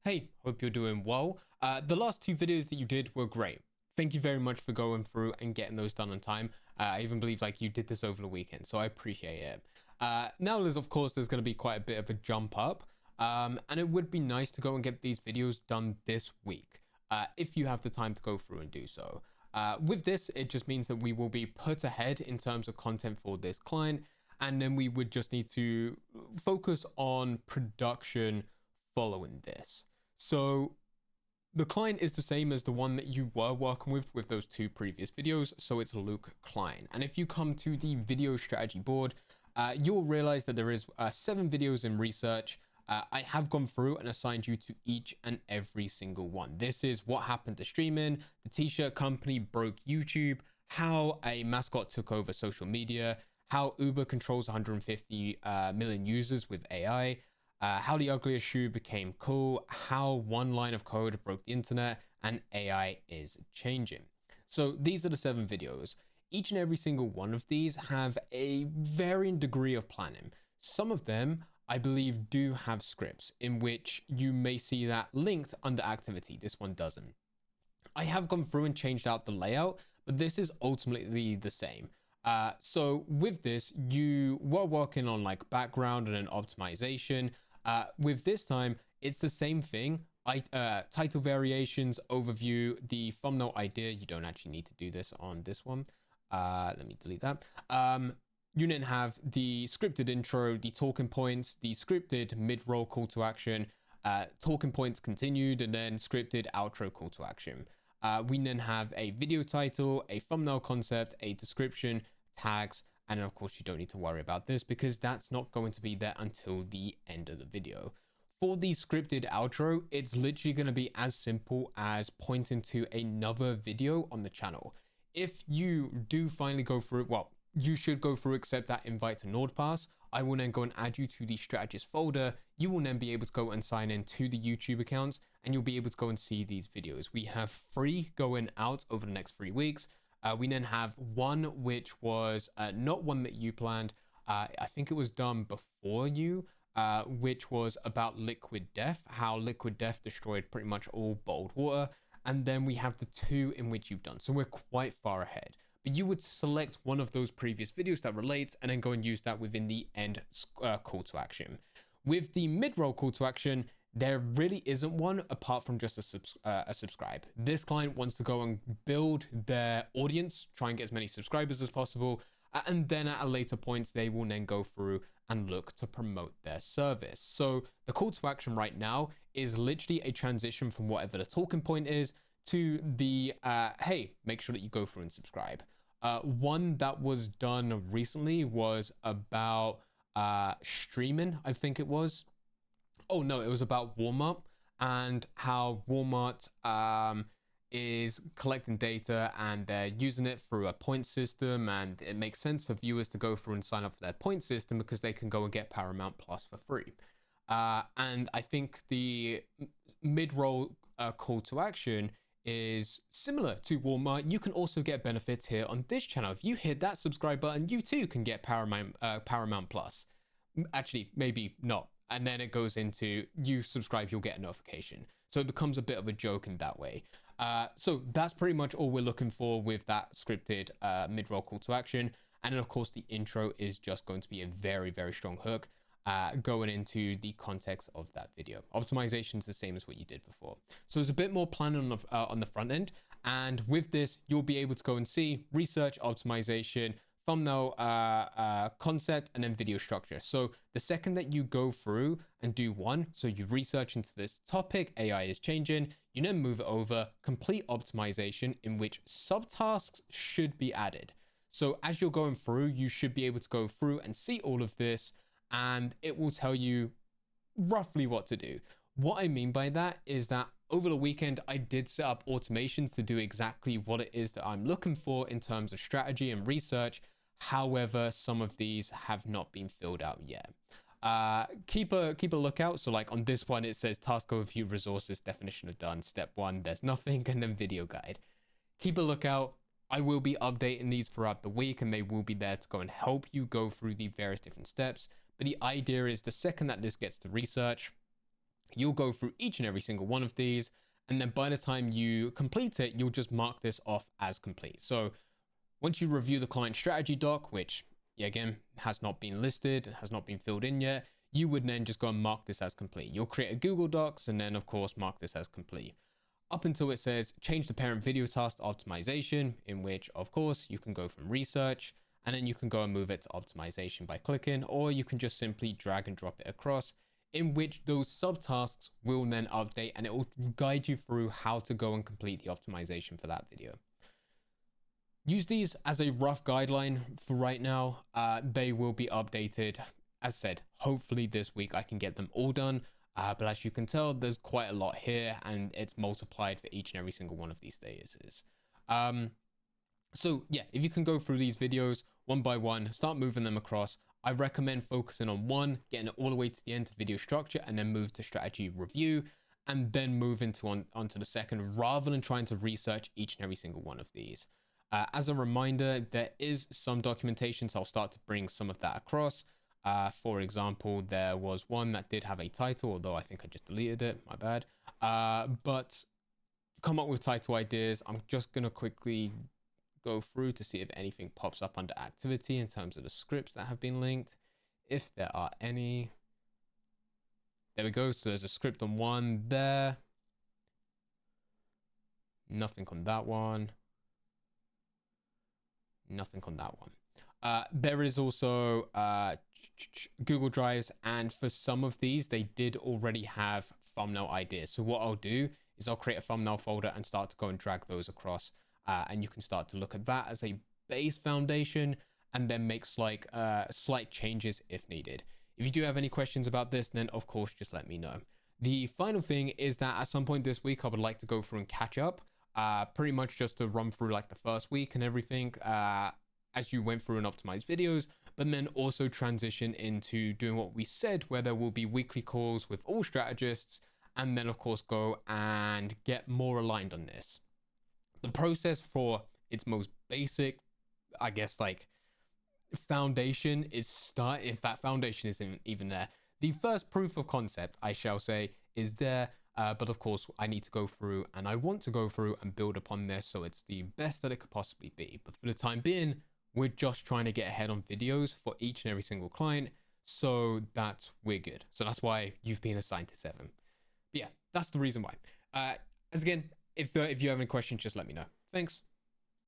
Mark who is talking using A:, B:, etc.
A: Hey, hope you're doing well. The last two videos that you did were great. Thank you very much for going through and getting those done on time. I even believe like you did this over the weekend, so I appreciate it. Now of course there's going to be quite a bit of a jump up, and it would be nice to go and get these videos done this week, if you have the time to go through and do so. With this, it just means that we will be put ahead in terms of content for this client, and then we would just need to focus on production following this. So the client is the same as the one that you were working with those two previous videos. So it's Luke Klein. And if you come to the video strategy board, you'll realize that there is 7 videos in research. I have gone through and assigned you to each and every single one. This is what happened to streaming, the t-shirt company broke YouTube, how a mascot took over social media, how Uber controls 150 million users with AI, how the ugliest shoe became cool, how one line of code broke the internet, and AI is changing. So these are the 7 videos. Each and every single one of these have a varying degree of planning. Some of them, I believe, do have scripts in which you may see that linked under activity. This one doesn't. I have gone through and changed out the layout, but this is ultimately the same. So with this, you were working on like background and then optimization. With this time, it's the same thing. Title variations, overview, the thumbnail idea. You don't actually need to do this on this one. Let me delete that. You then have the scripted intro, the talking points, the scripted mid-roll call to action, talking points continued, and then scripted outro call to action. We then have a video title, a thumbnail concept, a description, tags, and of course you don't need to worry about this because that's not going to be there until the end of the video. For the scripted outro, it's literally going to be as simple as pointing to another video on the channel. If you do finally go through, well, you should go through, accept that invite to NordPass. I will then go and add you to the strategist folder. You will then be able to go and sign in to the YouTube accounts and you'll be able to go and see these videos. We have 3 going out over the next 3 weeks. We then have one which was not one that you planned. I think it was done before you, which was about liquid death, how liquid death destroyed pretty much all bottled water. And then we have the 2 in which you've done. So we're quite far ahead. But you would select one of those previous videos that relates and then go and use that within the end call to action. With the mid-roll call to action, there really isn't one apart from just a subscribe. This client wants to go and build their audience, try and get as many subscribers as possible, and then at a later point, they will then go through and look to promote their service. So the call to action right now is literally a transition from whatever the talking point is to the, hey, make sure that you go through and subscribe. One that was done recently was about streaming, I think it was. Oh no, it was about Walmart and how Walmart is collecting data and they're using it through a point system, and it makes sense for viewers to go through and sign up for their point system because they can go and get Paramount Plus for free. And I think the mid-roll call to action is similar to Walmart. You can also get benefits here on this channel. If you hit that subscribe button, you too can get Paramount Plus. Actually, maybe not. And then it goes into you subscribe, you'll get a notification. So it becomes a bit of a joke in that way. So that's pretty much all we're looking for with that scripted mid-roll call to action. And then of course the intro is just going to be a very, very strong hook going into the context of that video. Optimization is the same as what you did before. So there's a bit more planning on the front end. And with this, you'll be able to go and see research, optimization, thumbnail concept, and then video structure. So the second that you go through and do one, so you research into this topic, AI is changing, you then move it over, complete optimization in which subtasks should be added. So as you're going through, you should be able to go through and see all of this, and it will tell you roughly what to do. What I mean by that is that over the weekend, I did set up automations to do exactly what it is that I'm looking for in terms of strategy and research. However, some of these have not been filled out yet. Keep a lookout. So like on this one, it says task overview, resources, definition of done, step 1, there's nothing, and then video guide. Keep a lookout. I will be updating these throughout the week and they will be there to go and help you go through the various different steps. But the idea is the second that this gets to research, You'll go through each and every single one of these, and then by the time you complete it, you'll just mark this off as complete. So once you review the client strategy doc, which, yeah, again, has not been listed, has not been filled in yet, you would then just go and mark this as complete. You'll create a Google Docs and then, of course, mark this as complete. Up until it says change the parent video task to optimization, in which, of course, you can go from research and then you can go and move it to optimization by clicking, or you can just simply drag and drop it across, in which those subtasks will then update and it will guide you through how to go and complete the optimization for that video. Use these as a rough guideline for right now. They will be updated. As said, hopefully this week I can get them all done. But as you can tell, there's quite a lot here and it's multiplied for each and every single one of these days. So yeah, if you can go through these videos one by one, start moving them across. I recommend focusing on one, getting it all the way to the end to video structure, and then move to strategy review, and then move onto the second, rather than trying to research each and every single one of these. As a reminder, there is some documentation, so I'll start to bring some of that across. For example, there was one that did have a title, although I think I just deleted it, my bad. But come up with title ideas. I'm just going to quickly go through to see if anything pops up under activity in terms of the scripts that have been linked, if there are any. There we go. So there's a script on one there. Nothing on that one. Nothing on that one. There is also Google Drives, and for some of these, they did already have thumbnail ideas. So what I'll do is I'll create a thumbnail folder and start to go and drag those across, and you can start to look at that as a base foundation and then make slight changes if needed. If you do have any questions about this, then of course, just let me know. The final thing is that at some point this week, I would like to go through and catch up. Pretty much just to run through like the first week and everything as you went through and optimized videos, but then also transition into doing what we said, where there will be weekly calls with all strategists, and then of course go and get more aligned on this. The process for its most basic, I guess, like foundation is start. If that foundation isn't even there, the first proof of concept, I shall say, is there. But of course, I need to go through and I want to go through and build upon this so it's the best that it could possibly be. But for the time being, we're just trying to get ahead on videos for each and every single client so that we're good. So that's why you've been assigned to 7. But yeah, that's the reason why. As again, if you have any questions, just let me know. Thanks.